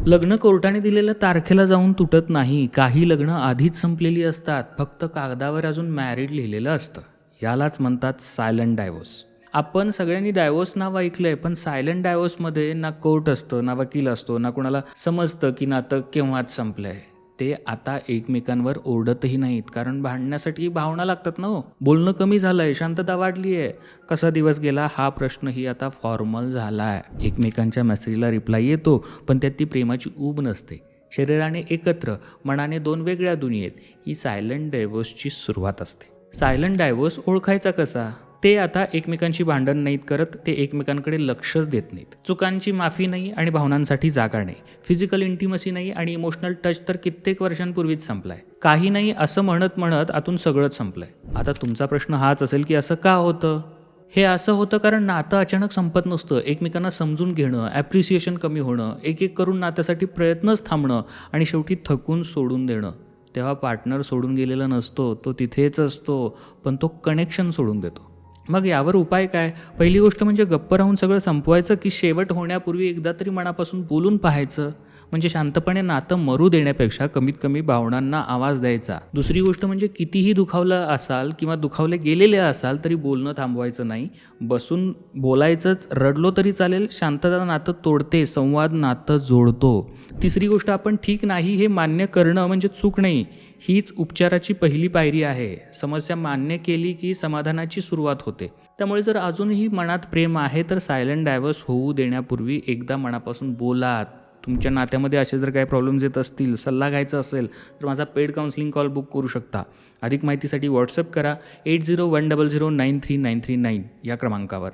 लग्न कोर्टाने दिलेल्या तारखेला जाऊन तुटत नाही. काही लग्न आधीच संपलेली असतात, फक्त कागदावर अजून मॅरिड लिहिलेलं असतं. यालाच म्हणतात सायलंट डायव्होर्स. आपण सगळ्यांनी डायव्होर्स नाव ऐकलंय, पण सायलंट डायव्होर्समध्ये ना कोर्ट असतं, ना वकील असतो, ना कुणाला समजतं की नातं केव्हाच संपलंय. ते आता एकमेकांवर ओरडतही नाहीत, कारण भांडण्यासाठी भावना लागतात ना हो. बोलणं कमी झालंय, शांतता वाढली आहे. कसा दिवस गेला हा प्रश्नही आता फॉर्मल झाला आहे. एकमेकांच्या मेसेजला रिप्लाय येतो, पण त्यात ती प्रेमाची ऊब नसते. शरीराने एकत्र, मनाने दोन वेगळ्या दुनियेत. ही सायलंट डायव्होर्सची सुरुवात असते. सायलंट डायव्होर्स ओळखायचा कसा? ते आता एकमेकांशी भांडण नाहीत करत, ते एकमेकांकडे लक्षच देत नाहीत. चुकांची माफी नाही आणि भावनांसाठी जागा नाही. फिजिकल इंटिमसी नाही आणि इमोशनल टच तर कित्येक वर्षांपूर्वीच संपलाय. काही नाही असं म्हणत म्हणत आतून सगळंच संपलंय. आता तुमचा प्रश्न हाच असेल की असं का होतं? हे असं होतं कारण नातं अचानक संपत नसतं. एकमेकांना समजून घेणं, ॲप्रिसिएशन कमी होणं, एक एक करून नात्यासाठी प्रयत्नच थांबणं आणि शेवटी थकून सोडून देणं. तेव्हा पार्टनर सोडून गेलेला नसतो, तो तिथेच असतो, पण तो कनेक्शन सोडून देतो. मग यावर उपाय काय? पहिली गोष्ट म्हणजे गप्प राहून सगळं संपवायचं, की शेवट होण्यापूर्वी एकदा तरी मनापासून बोलून पाहायचं. म्हणजे शांतपणे नातं मरू देण्यापेक्षा कमीत कमी भावनांना आवाज द्यायचा. दुसरी गोष्ट म्हणजे कितीही दुखावलं असाल किंवा दुखावले गेलेले असाल तरी बोलणं थांबवायचं नाही. बसून बोलायचंच, रडलो तरी चालेल. शांतता नातं तोडते, संवाद नातं जोडतो. तिसरी गोष्ट, आपण ठीक नाही हे मान्य करणं म्हणजे चूक नाही. हीच उपचाराची पहिली पायरी आहे. समस्या मान्य केली की समाधानाची सुरुवात होते. त्यामुळे जर अजूनही मनात प्रेम आहे तर सायलंट डायव्होर्स होऊ देण्यापूर्वी एकदा मनापासून बोला. तुमच्या नात्यामध्ये असे जर काही प्रॉब्लेम्स येत असतील, सल्ला घ्यायचा असेल तर माझा पेड काउन्सिलिंग कॉल बुक करू शकता. अधिक माहितीसाठी व्हॉट्सअप करा 8010093939 या क्रमांकावर.